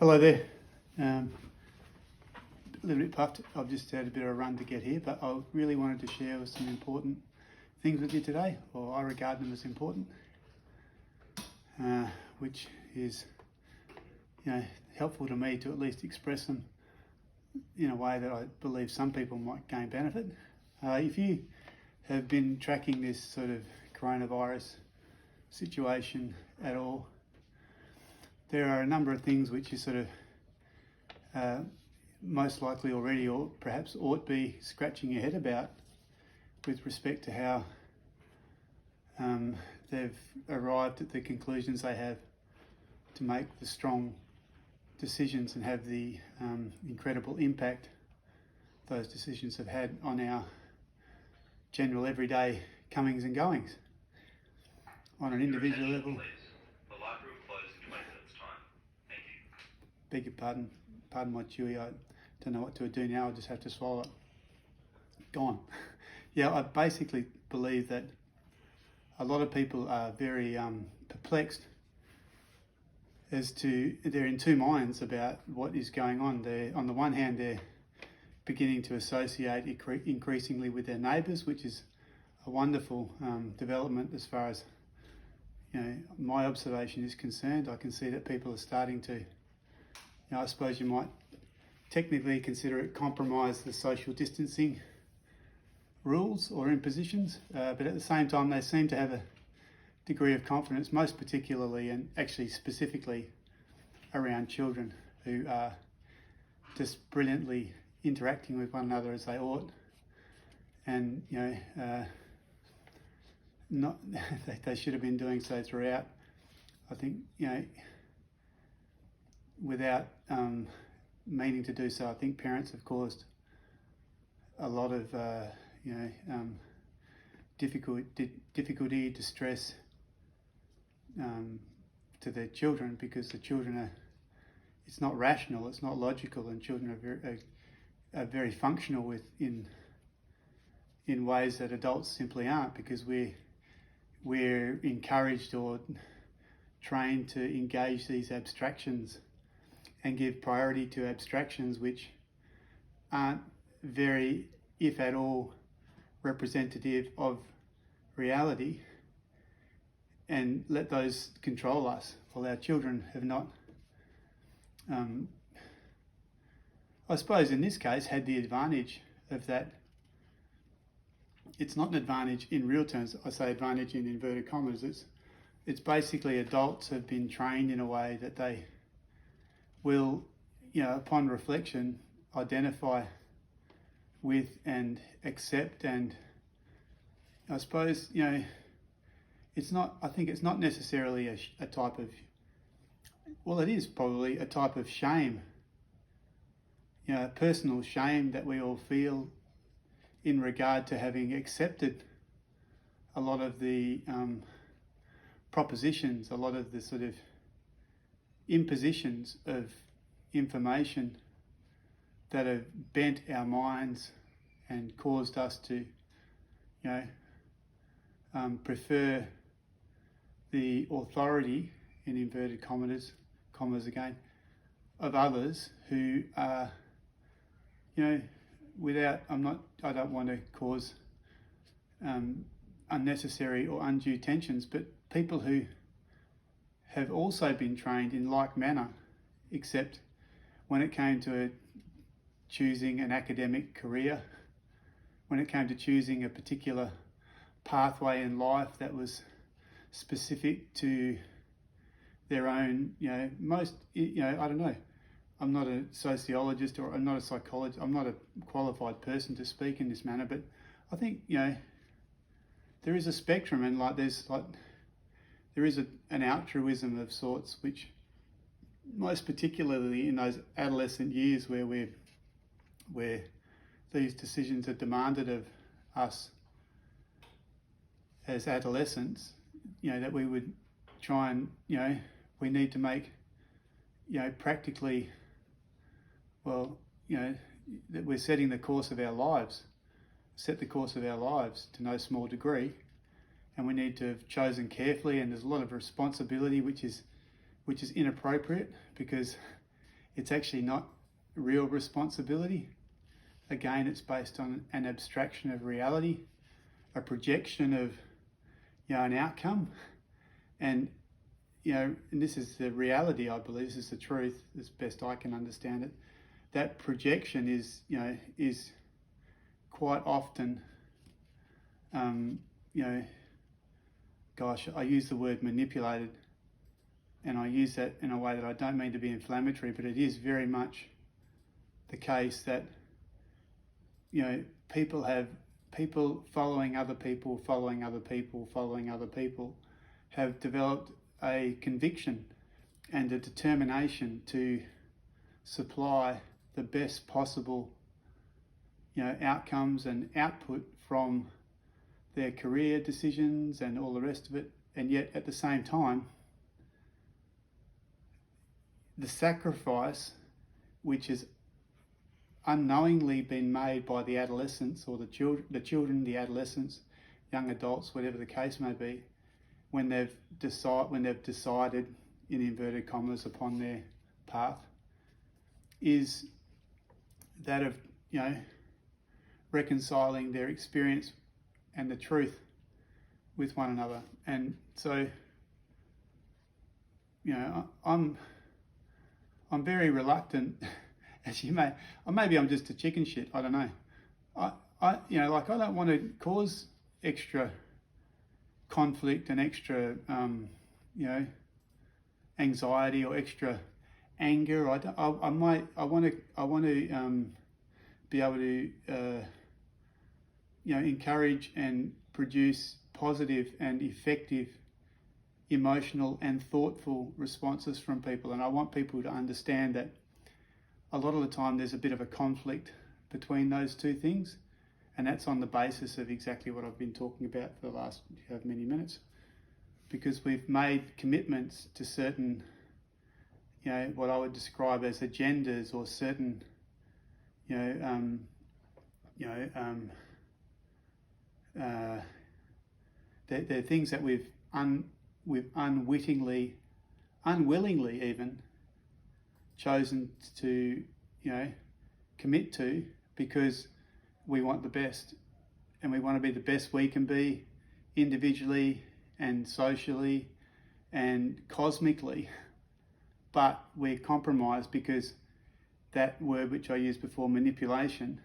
Hello there. A little bit puffed. I've just had a bit of a run to get here, but I really wanted to share some important things with you today, or I regard them as important, which is, helpful to me to at least express them in a way that I believe some people might gain benefit. If you have been tracking this sort of coronavirus situation at all, there are a number of things which you sort of most likely already, or perhaps ought be scratching your head about with respect to how they've arrived at the conclusions they have to make the strong decisions and have the incredible impact those decisions have had on our general everyday comings and goings on an individual level. The library will close in 20 minutes' time. Thank you. Beg your pardon. Pardon my chewy. I don't know what to do now. I just have to swallow it. Gone. Yeah, I basically believe that a lot of people are very perplexed as to, they're in two minds about what is going on. On the one hand, they're beginning to associate increasingly with their neighbours, which is a wonderful development as far as my observation is concerned. I can see that people are starting to, I suppose you might technically consider it compromise the social distancing rules or impositions, but at the same time they seem to have a degree of confidence, most particularly and actually specifically around children who are just brilliantly interacting with one another as they ought, and not they should have been doing so throughout. I think without meaning to do so, I think parents have caused a lot of difficulty, distress to their children, because the children are, it's not rational, it's not logical, and children are very functional in ways that adults simply aren't, because we're encouraged or trained to engage these abstractions and give priority to abstractions which aren't very, if at all, representative of reality, and let those control us. Well, our children have not, I suppose in this case, had the advantage of that. It's not an advantage in real terms. I say advantage in inverted commas. It's basically adults have been trained in a way that they will, upon reflection, identify with and accept. And I suppose, it's not, I think it's not necessarily a type of, well, it is probably a type of shame, personal shame that we all feel in regard to having accepted a lot of the propositions, a lot of the sort of impositions of information that have bent our minds and caused us to, prefer the authority, in inverted commas again, of others who are, I don't want to cause unnecessary or undue tensions, but people who have also been trained in like manner, except when it came to choosing an academic career, when it came to choosing a particular pathway in life that was specific to their own, I don't know. I'm not a sociologist, or I'm not a psychologist. I'm not a qualified person to speak in this manner, but I think, there is a spectrum, and there is an altruism of sorts, which most particularly in those adolescent years where these decisions are demanded of us as adolescents, that we would try and, we need to make, practically, that we're setting the course of our lives, set the course of our lives to no small degree, and we need to have chosen carefully, and there's a lot of responsibility which is inappropriate, because it's actually not real responsibility. Again, it's based on an abstraction of reality, a projection of, an outcome. And, and this is the reality, I believe, this is the truth, as best I can understand it. That projection is quite often, I use the word manipulated, and I use that in a way that I don't mean to be inflammatory, but it is very much the case that, people following other people, have developed a conviction and a determination to supply the best possible, outcomes and output from their career decisions and all the rest of it. And yet at the same time, the sacrifice which has unknowingly been made by the adolescents or the children, the adolescents, young adults, whatever the case may be, when they've decided, in inverted commas, upon their path, is that of reconciling their experience and the truth with one another. And so I'm very reluctant, as you may, or maybe I'm just a chicken shit, I don't know. I don't want to cause extra conflict and extra, anxiety or extra anger. I want to be able to, encourage and produce positive and effective emotional and thoughtful responses from people. And I want people to understand that a lot of the time there's a bit of a conflict between those two things, and that's on the basis of exactly what I've been talking about for the last many minutes, because we've made commitments to certain, what I would describe as agendas or certain, they're things that we've unwillingly even chosen to, commit to, because we want the best, and we want to be the best we can be individually and socially and cosmically. But we're compromised because that word which I used before, manipulation,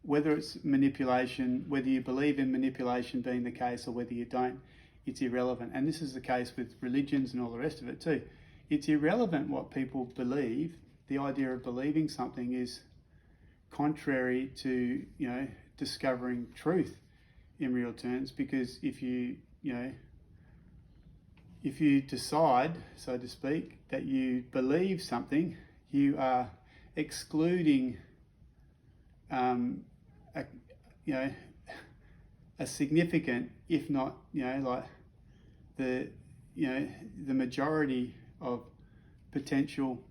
whether it's manipulation, whether you believe in manipulation being the case or whether you don't, it's irrelevant. And this is the case with religions and all the rest of it too. It's irrelevant what people believe. The idea of believing something is contrary to, discovering truth in real terms, because if you decide, so to speak, that you believe something, you are excluding a significant, if not, the majority of potential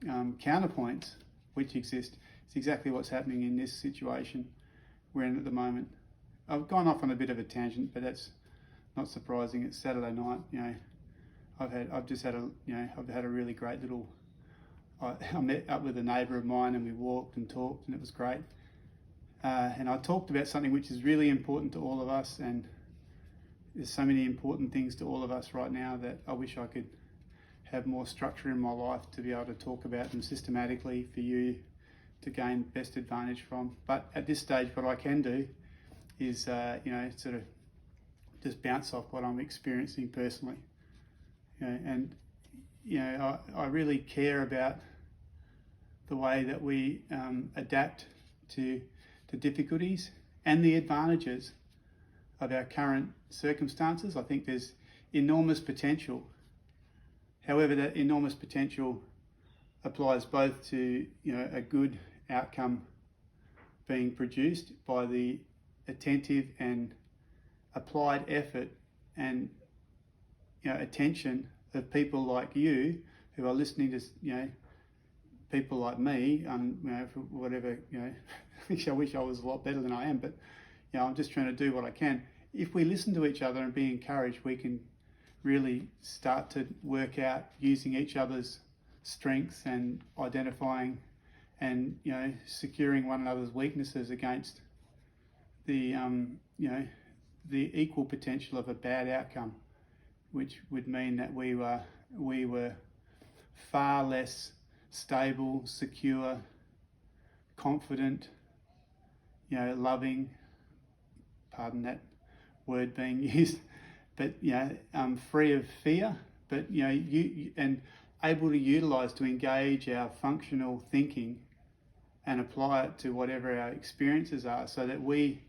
counterpoints which exist. It's exactly what's happening in this situation we're in at the moment. I've gone off on a bit of a tangent, but that's not surprising. It's Saturday night. I've had a really great little. I met up with a neighbour of mine and we walked and talked, and it was great. And I talked about something which is really important to all of us, and there's so many important things to all of us right now that I wish I could have more structure in my life to be able to talk about them systematically for you to gain best advantage from. But at this stage, what I can do is, sort of just bounce off what I'm experiencing personally. I really care about the way that we adapt to the difficulties and the advantages of our current circumstances. I think there's enormous potential. However, that enormous potential applies both to, a good outcome being produced by the attentive and applied effort and, attention of people like you who are listening to, people like me, for whatever, I wish I was a lot better than I am, but, I'm just trying to do what I can. If we listen to each other and be encouraged, we can really start to work out using each other's strengths and identifying and, you know, securing one another's weaknesses against the, you know, the equal potential of a bad outcome, which would mean that we were far less stable, secure, confident, you know, loving, pardon that word being used, but, you know, free of fear, but, you know, and able to utilize, to engage our functional thinking and apply it to whatever our experiences are, so that we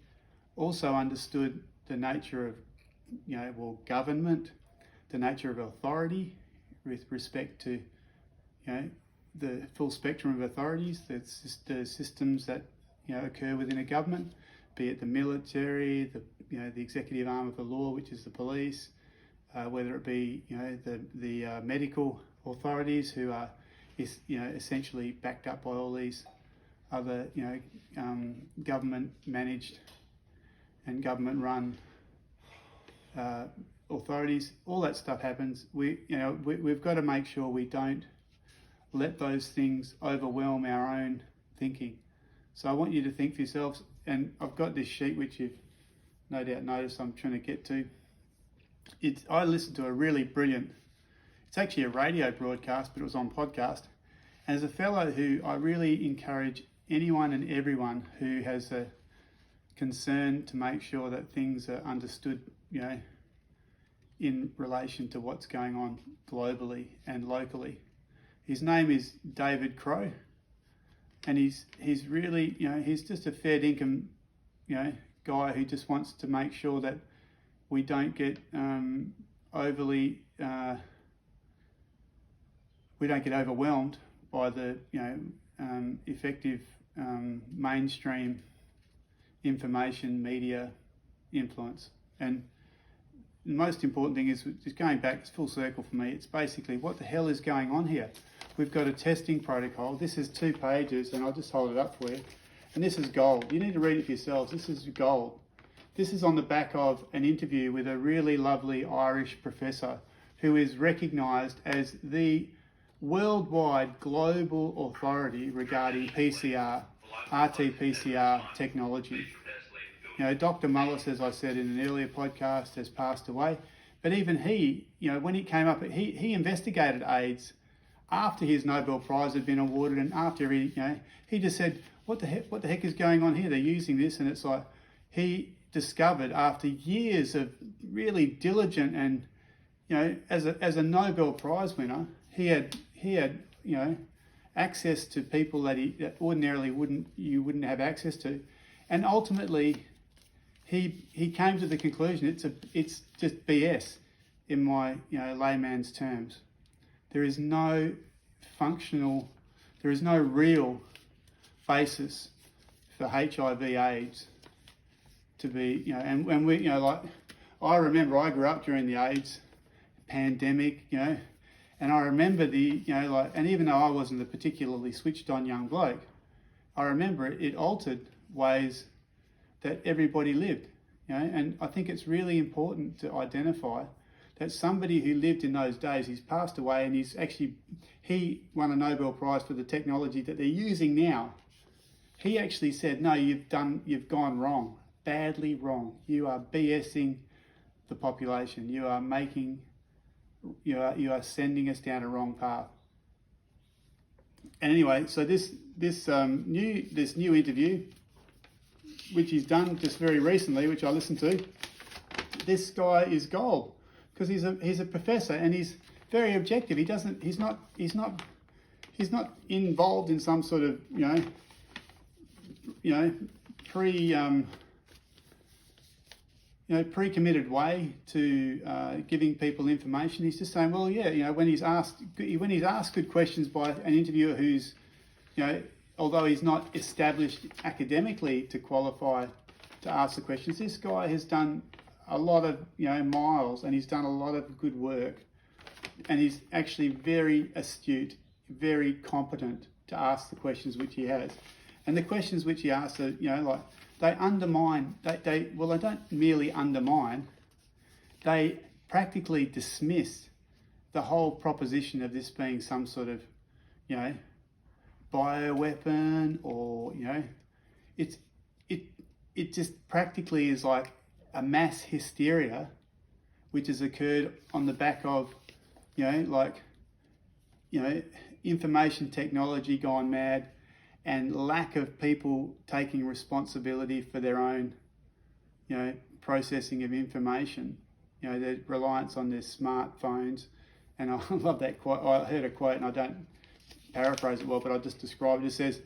also understood the nature of, you know, well, government, the nature of authority with respect to, you know, the full spectrum of authorities, the systems that, you know, occur within a government, be it the military, the, you know, the executive arm of the law, which is the police, whether it be, you know, the medical authorities who are, you know, essentially backed up by all these other, you know, government managed and government run authorities. All that stuff happens. We've got to make sure we don't let those things overwhelm our own thinking. So I want you to think for yourselves, and I've got this sheet which you've no doubt noticed I'm trying to get to. I listened to a really brilliant, it's actually a radio broadcast, but it was on podcast. And as a fellow who I really encourage anyone and everyone who has a concern to make sure that things are understood, you know, in relation to what's going on globally and locally. His name is David Crowe, and he's really, you know, he's just a fair dinkum, you know, guy who just wants to make sure that we don't get overly, we don't get overwhelmed by the, you know, effective mainstream information media influence. And the most important thing is, just going back, it's full circle for me, it's basically what the hell is going on here. We've got a testing protocol. This is 2 pages, and I'll just hold it up for you. And this is gold. You need to read it for yourselves. This is gold. This is on the back of an interview with a really lovely Irish professor who is recognised as the worldwide global authority regarding PCR, RT-PCR technology. You know, Dr. Mullis, as I said in an earlier podcast, has passed away. But even he, you know, when he came up, he investigated AIDS after his Nobel Prize had been awarded, and after he, you know, he just said, what the heck is going on here? They're using this, and it's like, he discovered after years of really diligent and, you know, as a Nobel Prize winner, he had, you know, access to people that ordinarily you wouldn't have access to, and ultimately, he came to the conclusion it's just BS, in my, you know, layman's terms. There is no real basis for HIV/AIDS to be, you know, and we, you know, like, I remember I grew up during the AIDS pandemic, you know, and I remember you know, like, and even though I wasn't a particularly switched on young bloke, I remember it altered ways that everybody lived, you know, and I think it's really important to identify that somebody who lived in those days, he's passed away, and he won a Nobel Prize for the technology that they're using now. He actually said, no, you've gone wrong, badly wrong. You are BSing the population. You are sending us down a wrong path. And anyway, so this new interview, which he's done just very recently, which I listened to, this guy is gold, because he's a professor, and he's very objective. He's not involved in some sort of, pre-committed way to giving people information. He's just saying, well, yeah, you know, when he's asked good questions by an interviewer who's, you know, although he's not established academically to qualify to ask the questions, this guy has done a lot of, you know, miles, and he's done a lot of good work, and he's actually very astute, very competent to ask the questions which he has. And the questions which he asks are, you know, like, they undermine, they don't merely undermine, they practically dismiss the whole proposition of this being some sort of you know, bioweapon, or, you know, it just practically is like a mass hysteria which has occurred on the back of, you know, like, you know, information technology gone mad, and lack of people taking responsibility for their own, you know, processing of information. You know, their reliance on their smartphones. And I love that quote. I heard a quote, and I don't paraphrase it well, but I'll just describe it. It says,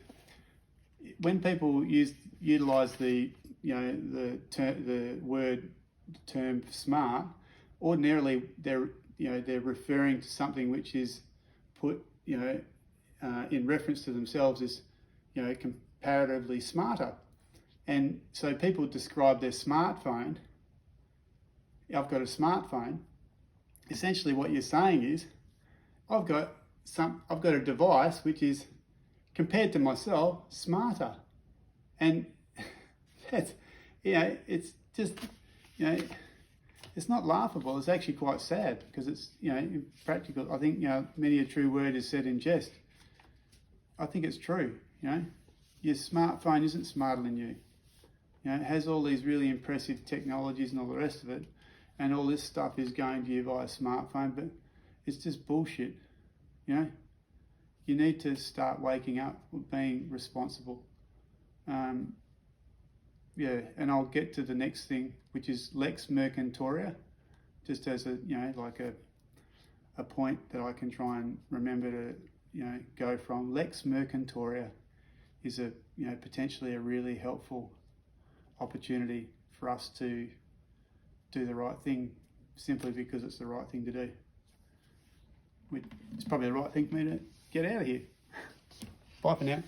when people utilize the, you know, the term smart, ordinarily they're referring to something which is put, you know, in reference to themselves as, you know, comparatively smarter. And so people describe their smartphone. I've got a smartphone. Essentially, what you're saying is, I've got a device which is, compared to myself, smarter. And that's, you know, it's just, you know, it's not laughable. It's actually quite sad, because it's, you know, practical. I think, you know, many a true word is said in jest. I think it's true. You know, your smartphone isn't smarter than you. You know, it has all these really impressive technologies and all the rest of it, and all this stuff is going to you via smartphone, but it's just bullshit. You know, you need to start waking up with being responsible. Yeah, and I'll get to the next thing, which is Lex Mercantoria, just as a, you know, like a point that I can try and remember to, you know, go from. Lex Mercantoria is a, you know, potentially a really helpful opportunity for us to do the right thing, simply because it's the right thing to do. It's probably the right thing for me to get out of here. Bye for now.